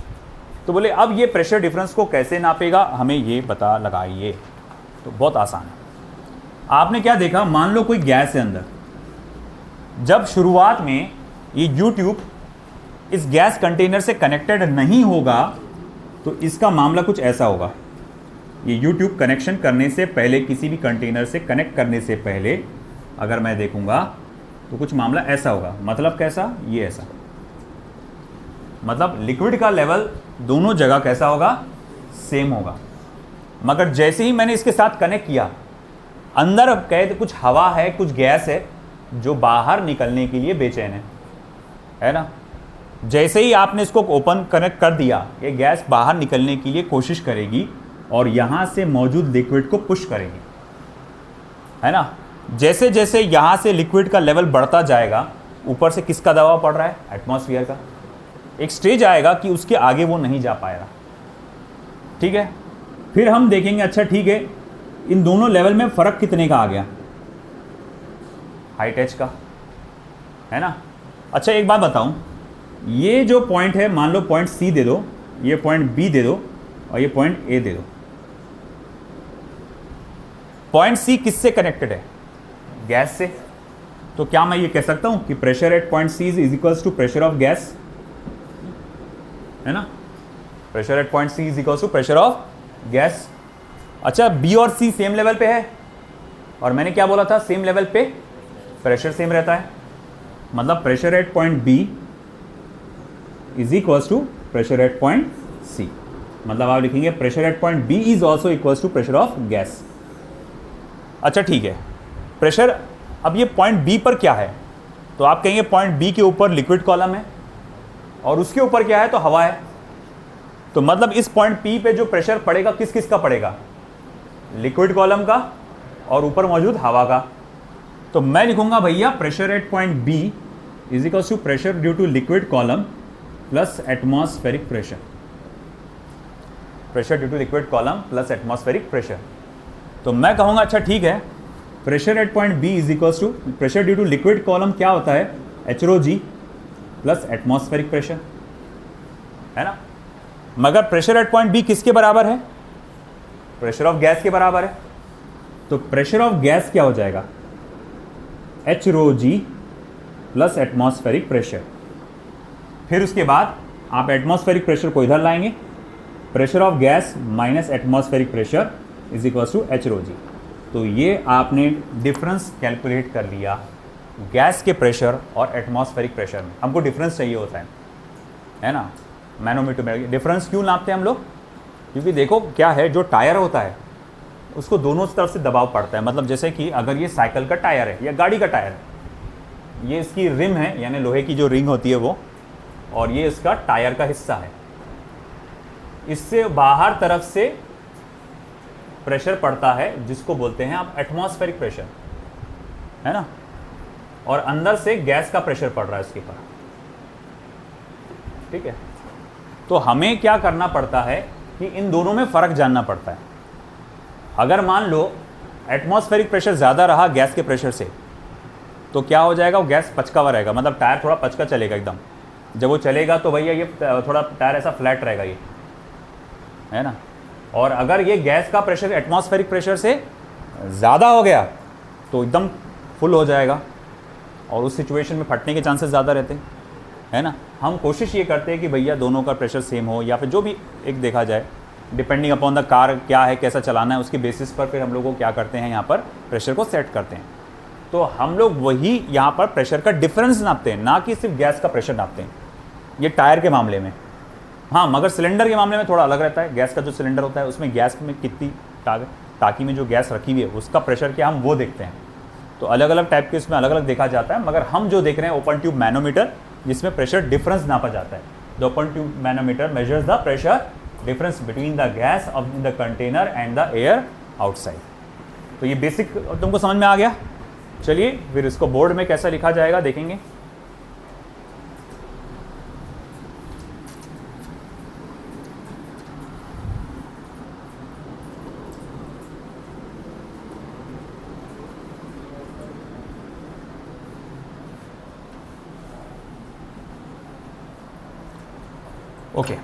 तो बोले अब ये प्रेशर डिफरेंस को कैसे नापेगा, हमें ये पता लगाइए। तो बहुत आसान है। आपने क्या देखा, मान लो कोई गैस है अंदर, जब शुरुआत में ये यू ट्यूब इस गैस कंटेनर से कनेक्टेड नहीं होगा तो इसका मामला कुछ ऐसा होगा। ये यू ट्यूब कनेक्शन करने से पहले, किसी भी कंटेनर से कनेक्ट करने से पहले अगर मैं देखूंगा तो कुछ मामला ऐसा होगा। मतलब कैसा, ये ऐसा, मतलब लिक्विड का लेवल दोनों जगह कैसा होगा, सेम होगा। मगर जैसे ही मैंने इसके साथ कनेक्ट किया, अंदर कहते कुछ हवा है, कुछ गैस है जो बाहर निकलने के लिए बेचैन है ना। जैसे ही आपने इसको ओपन कनेक्ट कर दिया, ये गैस बाहर निकलने के लिए कोशिश करेगी और यहां से मौजूद लिक्विड को पुश करेगी, है ना। जैसे जैसे यहां से लिक्विड का लेवल बढ़ता जाएगा, ऊपर से किसका दबाव पड़ रहा है, एटमॉस्फेयर का। एक स्टेज आएगा कि उसके आगे वो नहीं जा पाएगा, ठीक है। फिर हम देखेंगे, अच्छा ठीक है, इन दोनों लेवल में फर्क कितने का आ गया, हाइट एच का, है ना। अच्छा एक बात बताऊं, ये जो पॉइंट है, मान लो पॉइंट सी दे दो, ये पॉइंट बी दे दो और ये पॉइंट ए दे दो। पॉइंट सी किससे कनेक्टेड है, गैस से। तो क्या मैं ये कह सकता हूं कि pressure at point C is equals to pressure of gas, है ना। Pressure at point C is equals to pressure of gas. अच्छा बी और सी सेम लेवल पे है, और मैंने क्या बोला था, सेम लेवल पे प्रेशर सेम रहता है। मतलब pressure at point B is equals to pressure at point C. मतलब आप लिखेंगे pressure at point B is also equals to pressure of gas. अच्छा ठीक है, प्रेशर, अब ये पॉइंट बी पर क्या है, तो आप कहेंगे पॉइंट बी के ऊपर लिक्विड कॉलम है और उसके ऊपर क्या है, तो हवा है। तो मतलब इस पॉइंट पी पे जो प्रेशर पड़ेगा, किस किस का पड़ेगा, लिक्विड कॉलम का और ऊपर मौजूद हवा का। तो मैं लिखूंगा भैया pressure at point B is equals to pressure due to liquid column plus atmospheric pressure. Pressure due to liquid column plus atmospheric pressure. तो मैं कहूंगा अच्छा ठीक है, pressure at point B is equals to pressure due to liquid column क्या होता है, H rho जी plus atmospheric pressure, है ना। मगर प्रेशर एट पॉइंट बी किसके बराबर है, प्रेशर ऑफ गैस के बराबर है। तो प्रेशर ऑफ गैस क्या हो जाएगा, एच रो जी प्लस एटमॉस्फेरिक प्रेशर। फिर उसके बाद आप एटमॉस्फेरिक प्रेशर को इधर लाएंगे, pressure of gas minus atmospheric pressure is equals to H rho g. तो ये आपने डिफरेंस कैलकुलेट कर लिया गैस के प्रेशर और एटमॉस्फेरिक प्रेशर में। हमको डिफरेंस चाहिए होता है ना, मैनोमीटर में। डिफरेंस क्यों नापते हैं हम लोग, क्योंकि देखो क्या है, जो टायर होता है उसको दोनों तरफ से दबाव पड़ता है। मतलब जैसे कि अगर ये साइकिल का टायर है या गाड़ी का टायर है, ये इसकी रिम है, यानी लोहे की जो रिंग होती है वो, और ये इसका टायर का हिस्सा है। इससे बाहर तरफ से प्रेशर पड़ता है जिसको बोलते हैं आप एटमॉस्फेरिक प्रेशर, है ना। और अंदर से गैस का प्रेशर पड़ रहा है इसके ऊपर, ठीक है। तो हमें क्या करना पड़ता है कि इन दोनों में फ़र्क जानना पड़ता है। अगर मान लो एटमॉस्फेरिक प्रेशर ज़्यादा रहा गैस के प्रेशर से, तो क्या हो जाएगा, वो गैस पचका हुआ रहेगा, मतलब टायर थोड़ा पचका चलेगा एकदम। जब वो चलेगा तो भैया ये थोड़ा टायर ऐसा फ्लैट रहेगा, ये है ना। और अगर ये गैस का प्रेशर एटमॉस्फेरिक प्रेशर से ज़्यादा हो गया तो एकदम फुल हो जाएगा, और उस सिचुएशन में फटने के चांसेस ज़्यादा रहते हैं, है ना। हम कोशिश ये करते हैं कि भैया दोनों का प्रेशर सेम हो, या फिर जो भी एक देखा जाए, डिपेंडिंग अपॉन द कार क्या है, कैसा चलाना है, उसके बेसिस पर फिर हम लोग को क्या करते हैं, यहाँ पर प्रेशर को सेट करते हैं। तो हम लोग वही यहाँ पर प्रेशर का डिफरेंस नापते हैं, ना कि सिर्फ गैस का प्रेशर नापते हैं, ये टायर के मामले में। हाँ, मगर सिलेंडर के मामले में थोड़ा अलग रहता है। गैस का जो सिलेंडर होता है उसमें गैस में कितनी टाँकी में जो गैस रखी हुई है उसका प्रेशर क्या, हम वो देखते हैं। तो अलग अलग टाइप के इसमें अलग अलग देखा जाता है, मगर हम जो देख रहे हैं ओपन ट्यूब मैनोमीटर, जिसमें प्रेशर डिफरेंस नापा जाता है। The open tube manometer measures the pressure difference between the gas off the container and the air outside. तो ये बेसिक तुमको समझ में आ गया। चलिए फिर इसको बोर्ड में कैसा लिखा जाएगा देखेंगे। Okay,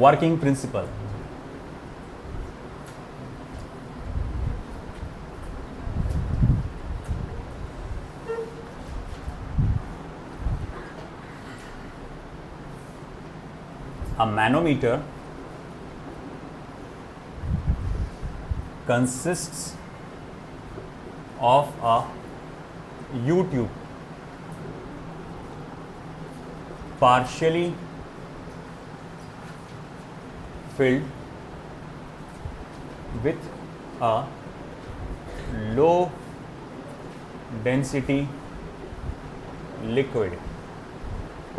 working principle. A manometer consists of a U-tube partially filled with a low density liquid,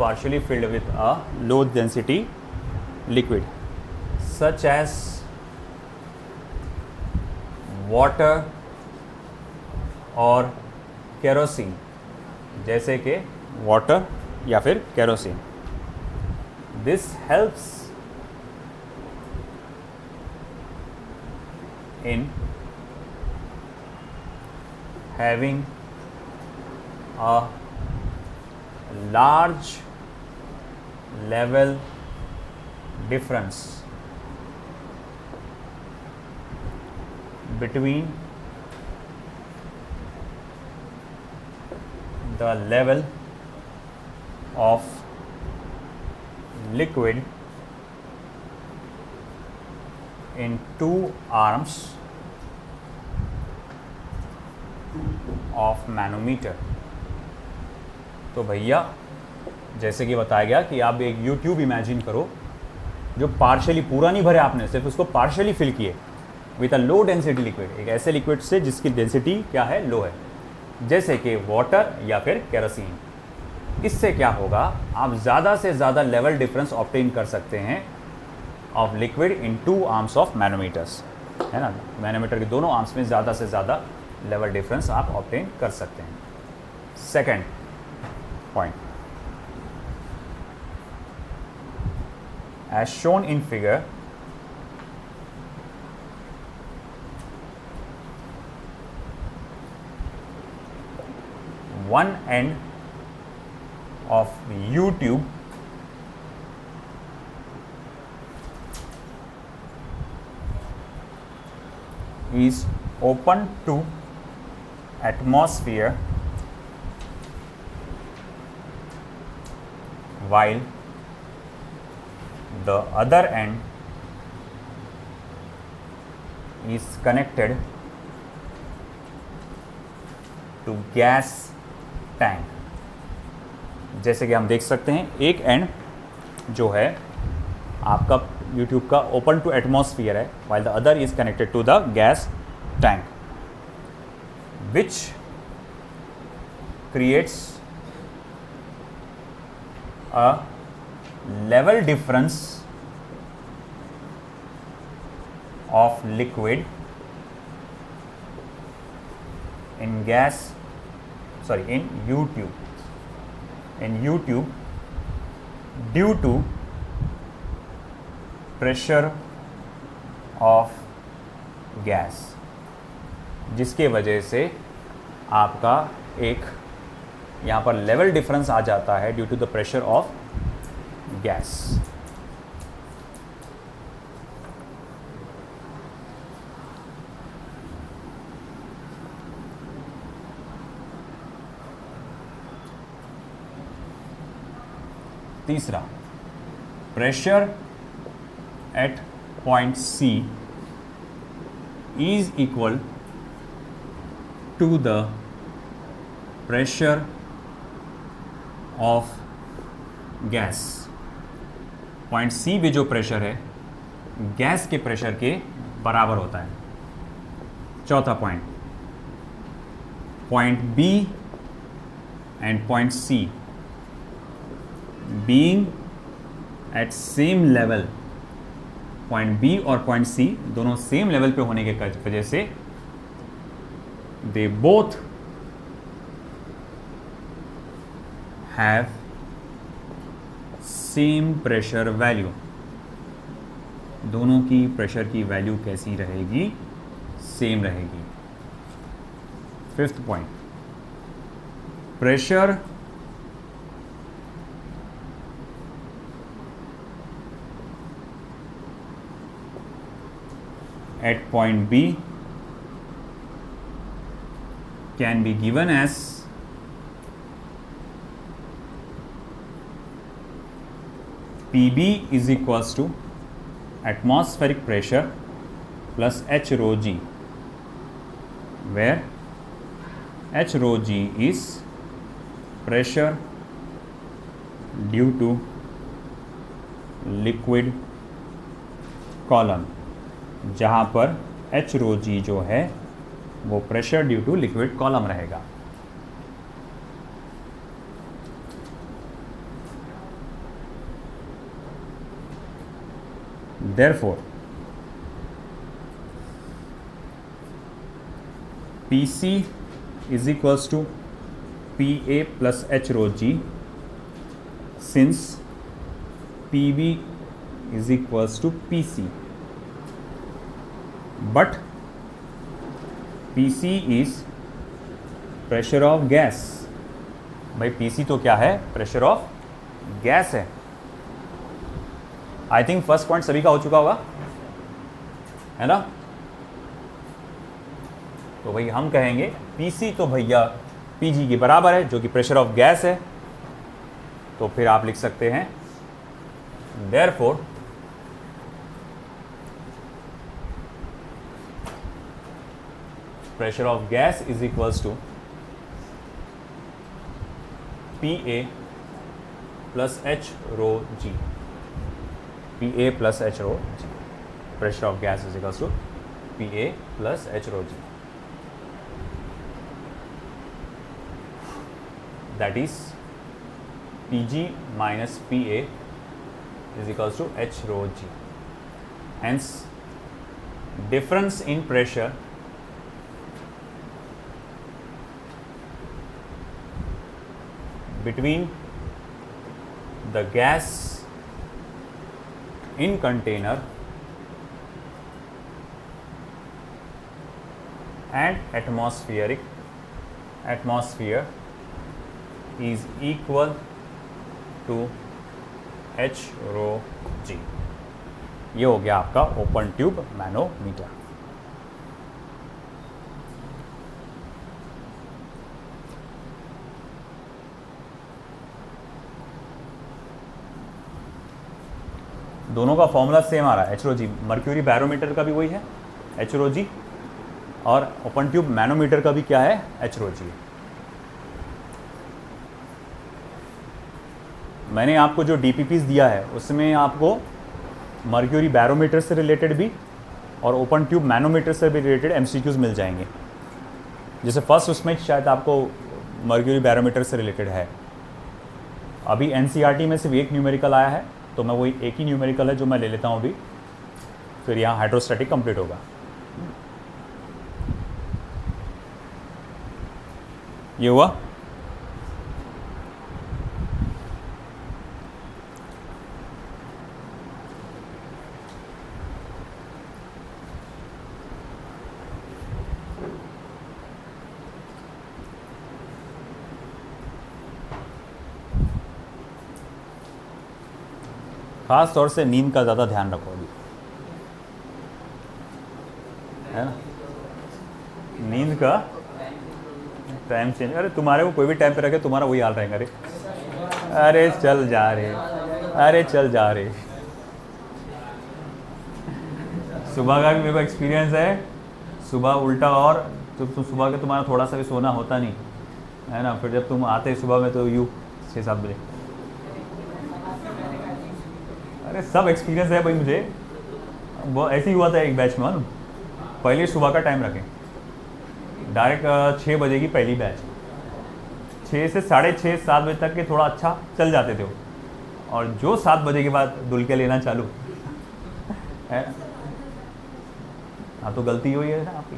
partially filled with a low density liquid such as water और केरोसिन, जैसे कि वाटर या फिर kerosene. This helps in having a large level difference between the level of liquid in two arms of manometer। तो भैया जैसे कि बताया गया कि आप एक यूट्यूब इमेजिन करो जो पार्शियली, पूरा नहीं भरे आपने, सिर्फ उसको पार्शियली फिल किए with a low density liquid, एक ऐसे लिक्विड से जिसकी डेंसिटी क्या है, लो है, जैसे कि वाटर या फिर केरोसिन। इससे क्या होगा, आप ज़्यादा से ज़्यादा लेवल डिफरेंस ऑब्टेन कर सकते हैं of liquid in two arms of manometers, है ना। मैनोमीटर के दोनों आर्म्स में ज़्यादा से ज़्यादा लेवल डिफरेंस आप ऑब्टेन कर सकते हैं। Second point, as shown in figure, one end of U-tube is open to atmosphere while the other end is connected to gas tank। जैसे कि हम देख सकते हैं, एक एंड जो है आपका यूट्यूब का ओपन टू एटमॉस्फियर है, while the other is connected to the gas tank, which creates a level difference of liquid in U-tube due to pressure of gas, जिसके वजह से आपका एक यहाँ पर लेवल डिफरेंस आ जाता है due to the pressure of gas. तीसरा, pressure at point C is equal to the pressure of gas. Point C पे जो प्रेशर है गैस के प्रेशर के बराबर होता है। चौथा point, point B and point C being at same level, point B और पॉइंट C दोनों सेम लेवल पे होने के वजह से they both have same pressure value। दोनों की प्रेशर की वैल्यू कैसी रहेगी, सेम रहेगी। Fifth point, pressure at point B can be given as PB is equals to atmospheric pressure plus H rho g, where H rho g is pressure due to liquid column, जहाँ पर H rho g जो है वो pressure due to liquid column रहेगा। Therefore, PC is equals to PA plus H rho g, since PB is equals to PC, but PC is pressure of gas। भाई PC तो क्या है? Pressure of gas है। I think first point सभी का हो चुका होगा, है ना? तो भाई हम कहेंगे PC तो भैया PG के बराबर है, जो कि प्रेशर ऑफ गैस है। तो फिर आप लिख सकते हैं therefore pressure of gas is equals to PA plus H rho g, PA plus H rho g, pressure of gas is equals to PA plus H rho g, that is PG minus PA is equals to H rho g. Hence difference in pressure between the gas in container and atmosphere is equal to H rho g। ये हो गया आपका open tube manometer. दोनों का formula same आ रहा है, H rho जी। Mercury barometer का भी वही है, एच रो जी, और ओपन ट्यूब मैनोमीटर का भी क्या है, एच रो जी। मैंने आपको जो डीपीपीस दिया है उसमें आपको मर्क्यूरी बैरोमीटर से रिलेटेड भी और ओपन ट्यूब मैनोमीटर से भी रिलेटेड एमसीक्यूज मिल जाएंगे। जैसे फर्स्ट उसमें शायद आपको मर्क्यूरी बैरोमीटर से रिलेटेड है। अभी एनसीईआरटी में सिर्फ एक न्यूमेरिकल आया है, तो मैं वही एक ही न्यूमेरिकल है जो मैं ले लेता हूँ अभी, फिर यहाँ हाइड्रोस्टैटिक कंप्लीट होगा। ये हुआ। खास तौर से नींद का ज़्यादा ध्यान रखो अभी, है ना? नींद का टाइम चेंज, अरे तुम्हारे को कोई भी टाइम पे रखे तुम्हारा वही हाल रहेगा। अरे चल जा रहे, अरे चल जा रहे। सुबह का भी मेरे को एक्सपीरियंस है, सुबह उल्टा, और तो सुबह के तुम्हारा थोड़ा सा भी सोना होता नहीं है ना, फिर जब तुम आते सुबह में तो यूँ 6-7 बजे। अरे सब एक्सपीरियंस है भाई मुझे, वो ऐसे ही हुआ था एक बैच में। मालूम, पहले सुबह का टाइम रखें, डायरेक्ट 6 बजे की पहली बैच, 6 से 6:30-7 बजे तक के थोड़ा अच्छा चल जाते थे वो, और जो 7 बजे के बाद दुलके लेना चालू है। हाँ तो गलती हुई है ना आपकी।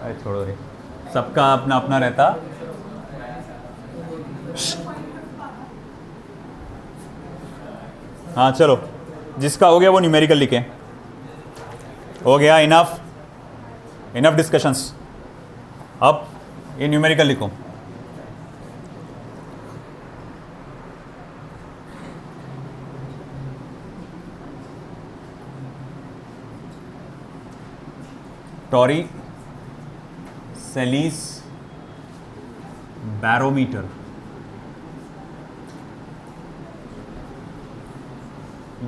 अरे छोड़ो रे, सबका अपना अपना रहता। हाँ चलो, जिसका हो गया वो न्यूमेरिकल लिखें। हो गया, इनफ डिस्कशंस। अब ये न्यूमेरिकल लिखो। टॉरिसेलिस barometer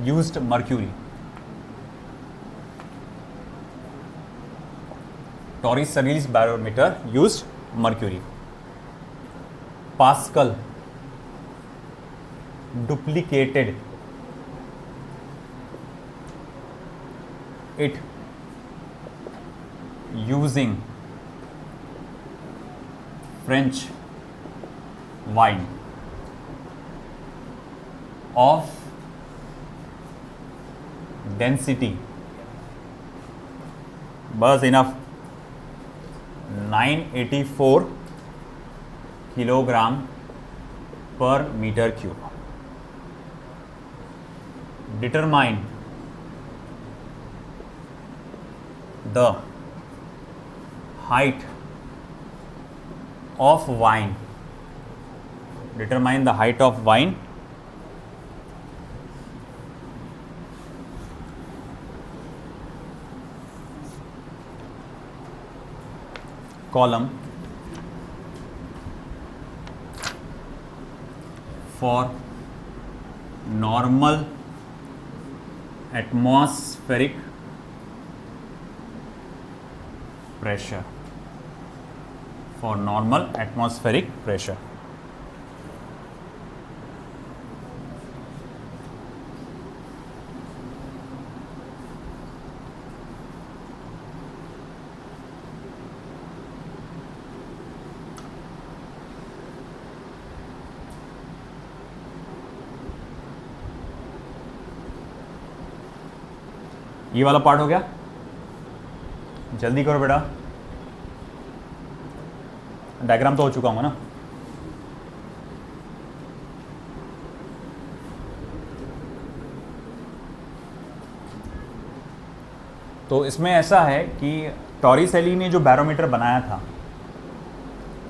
used mercury. Torricelli's barometer used mercury. Pascal duplicated it using French wine of density बस इनफ 984 किलोग्राम पर metre cube. Determine the height of wine. Determine the height of wine column for normal atmospheric pressure. For normal atmospheric pressure. ये वाला part हो गया. जल्दी करो बेटा, डायग्राम तो हो चुका हूँ ना. तो इसमें ऐसा है कि टॉरिसेली ने जो बैरोमीटर बनाया था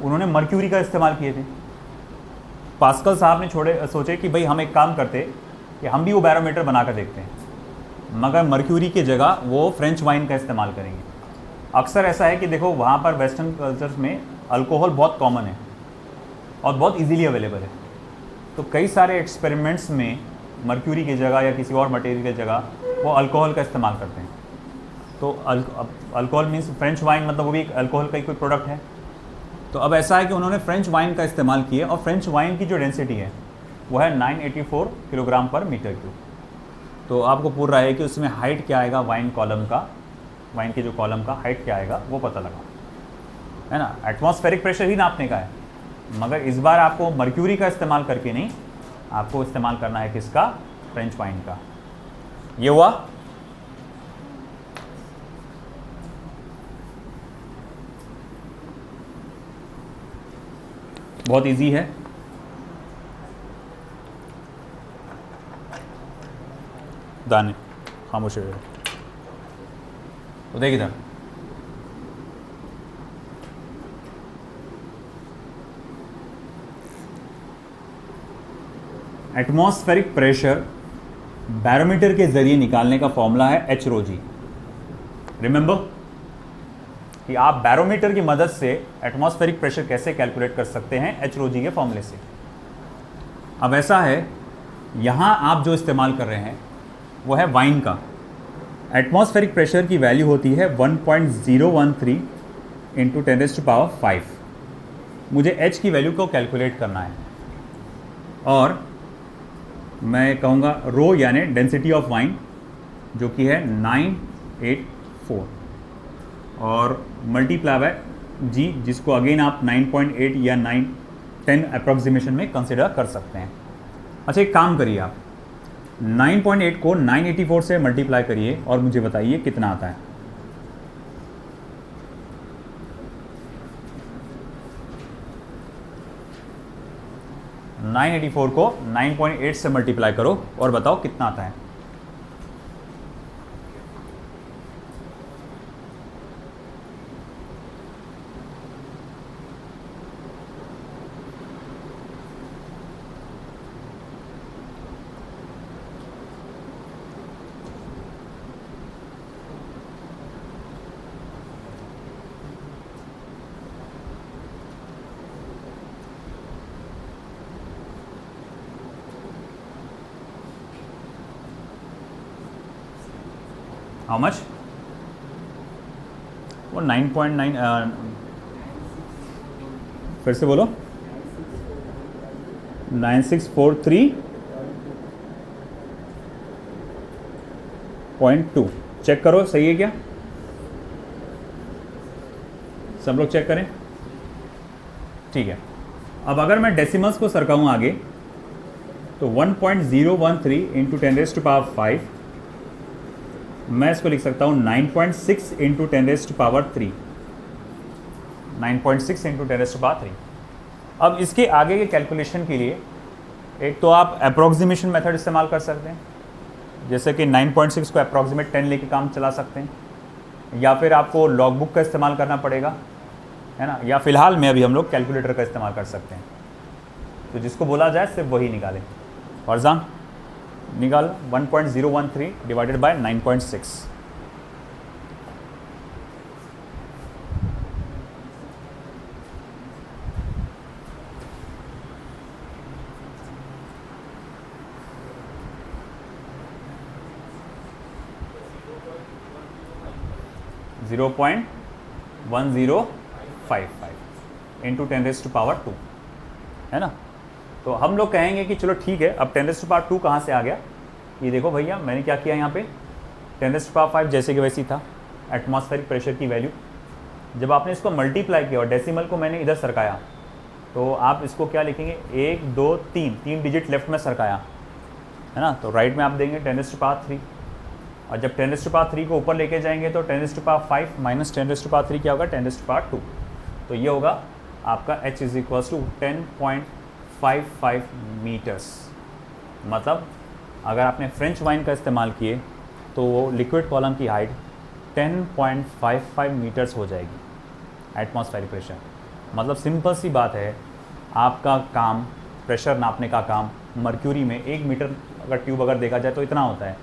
उन्होंने मर्क्यूरी का इस्तेमाल किए थे. पास्कल साहब ने सोचे कि भाई हम एक काम करते कि हम भी वो बैरोमीटर बना कर देखते हैं, मगर मर्क्यूरी की जगह वो फ्रेंच वाइन का इस्तेमाल करेंगे. अक्सर ऐसा है कि देखो वहाँ पर वेस्टर्न कल्चर्स में अल्कोहल बहुत कॉमन है और बहुत इजीली अवेलेबल है. तो कई सारे एक्सपेरिमेंट्स में मर्क्यूरी की जगह या किसी और मटेरियल की जगह वो अल्कोहल का इस्तेमाल करते हैं. तो अल्कोहल मीन्स फ्रेंच वाइन, मतलब वो भी एक अल्कोहल का ही कोई प्रोडक्ट है. तो अब ऐसा है कि उन्होंने फ्रेंच वाइन का इस्तेमाल किया और फ्रेंच वाइन की जो डेंसिटी है वो है 984 किलोग्राम पर मीटर क्यूब. तो आपको पूछ रहा है कि उसमें हाइट क्या आएगा वाइन कॉलम का, वाइन के जो कॉलम का हाइट क्या आएगा वो पता लगा, है ना. एटमॉस्फेरिक प्रेशर ही नापने का है, मगर इस बार आपको मर्क्यूरी का इस्तेमाल करके नहीं, आपको इस्तेमाल करना है किसका, फ्रेंच वाइन का. ये हुआ. बहुत इजी है. दाने खामोश है. तो देख इधर, एटमॉस्फेरिक प्रेशर बैरोमीटर के जरिए निकालने का फॉर्मूला है एच रो जी. रिमेंबर कि आप बैरोमीटर की मदद से एटमॉस्फेरिक प्रेशर कैसे कैलकुलेट कर सकते हैं, एच रो जी के फॉर्मूले से. अब ऐसा है, यहां आप जो इस्तेमाल कर रहे हैं वो है वाइन का. एटमॉस्फेरिक प्रेशर की वैल्यू होती है 1.013 इंटू 10⁵. मुझे एच की वैल्यू को कैलकुलेट करना है और मैं कहूँगा रो यानी डेंसिटी ऑफ वाइन जो कि है 984 और मल्टीप्लाई बाय जी, जिसको अगेन आप 9.8 या 9-10 अप्रॉक्सीमेशन में कंसिडर कर सकते हैं. अच्छा एक काम करिए, आप 9.8 को 984 से मल्टीप्लाई करिए और मुझे बताइए कितना आता है. नाइन 984 को 9.8 से मल्टीप्लाई करो और बताओ कितना आता है. How much? वो 9.9, फिर से बोलो। 9643.2 चेक करो सही है क्या? सब लोग चेक करें। ठीक है, अब अगर मैं डेसिमल्स को सरकाऊं आगे तो 1.013 इंटू 10⁵ मैं इसको लिख सकता हूँ 9.6 इंटू 10⁵, 9.6 इंटू 10⁵। अब इसके आगे के कैलकुलेशन के लिए एक तो आप अप्रॉक्सीमेशन मेथड इस्तेमाल कर सकते हैं, जैसे कि 9.6 को अप्रॉक्सीमेट 10 लेके काम चला सकते हैं, या फिर आपको लॉग बुक का इस्तेमाल करना पड़ेगा, है ना, या फिलहाल में अभी हम लोग कैलकुलेटर का इस्तेमाल कर सकते हैं। तो जिसको बोला जाए सिर्फ वही निकालें। फॉरजान निकाल 1.013 डिवाइडेड बाय 9.6। $0.1055 इंटू 10⁻², है ना। तो हम लोग कहेंगे कि चलो ठीक है, अब 10⁻² कहाँ से आ गया? ये देखो भैया, मैंने क्या किया यहाँ पे, 10⁵ जैसे कि वैसी था, एटमॉस्फेरिक प्रेशर की वैल्यू। जब आपने इसको मल्टीप्लाई किया और डेसिमल को मैंने इधर सरकाया, तो आप इसको क्या लिखेंगे, 1 2 3 डिजिट लेफ्ट में सरकाया, है ना। तो राइट में आप देंगे 10⁻3, और जब 10⁻3 को ऊपर लेके जाएंगे तो 10⁵ माइनस 10⁻3 क्या होगा, 10⁻²। तो ये होगा आपका h is equal to 10.55 metres. मतलब अगर आपने फ्रेंच वाइन का इस्तेमाल किए तो वो लिक्विड कॉलम की हाइट 10.55 मीटर्स हो जाएगी एटमॉस्फेरिक प्रेशर। मतलब सिंपल सी बात है, आपका काम प्रेशर नापने का काम मर्क्यूरी में 1 मीटर अगर ट्यूब अगर देखा जाए तो इतना होता है,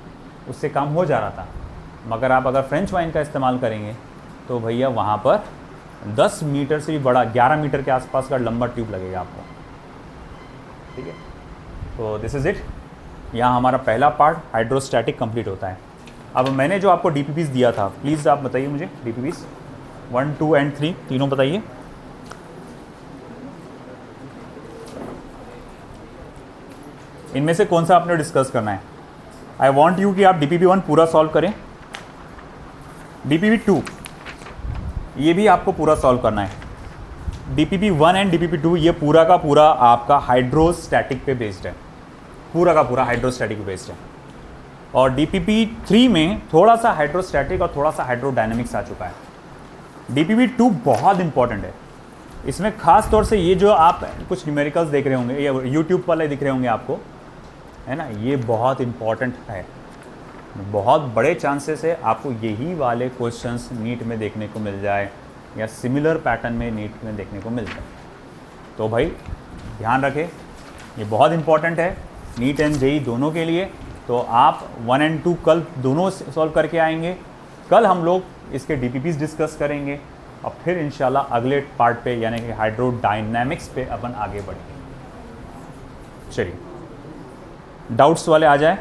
उससे काम हो जा रहा था। मगर आप अगर फ्रेंच वाइन का इस्तेमाल करेंगे तो भैया वहाँ पर 10 मीटर से भी बड़ा, 11 मीटर के आसपास का लंबा ट्यूब लगेगा आपको, ठीक है। तो दिस इज़ इट। यहाँ हमारा पहला पार्ट हाइड्रोस्टैटिक कंप्लीट होता है। अब मैंने जो आपको डीपीपीस दिया था, प्लीज़ आप बताइए मुझे डीपीपीस 1 2 एंड 3 तीनों बताइए। इनमें से कौन सा आपने डिस्कस करना है? आई वॉन्ट यू कि आप DPP1 पूरा सॉल्व करें, DPP2 ये भी आपको पूरा सॉल्व करना है। DPP1 एंड DPP2 ये पूरा का पूरा आपका हाइड्रोस्टैटिक पे बेस्ड है, पूरा का पूरा हाइड्रोस्टैटिक पे बेस्ड है। और DPP3 में थोड़ा सा हाइड्रोस्टैटिक और थोड़ा सा हाइड्रोडायनेमिक्स आ चुका है। DPP2 बहुत इंपॉर्टेंट है। इसमें खास तौर से ये जो आप कुछ न्यूमेरिकल्स देख रहे होंगे, ये यूट्यूब वाले दिख रहे होंगे आपको, है ना, ये बहुत इंपॉर्टेंट है। बहुत बड़े चांसेस है आपको यही वाले क्वेश्चंस नीट में देखने को मिल जाए या सिमिलर पैटर्न में नीट में देखने को मिल जाए। तो भाई ध्यान रखें, ये बहुत इंपॉर्टेंट है नीट एंड जेईई दोनों के लिए। तो आप 1 एंड 2 कल दोनों सॉल्व करके आएंगे। कल हम लोग इसके DPPs डिस्कस करेंगे और फिर इंशाल्लाह अगले पार्ट पे यानी कि हाइड्रोडायनामिक्स पे अपन आगे बढ़ेंगे। चलिए, डाउट्स वाले आ जाए।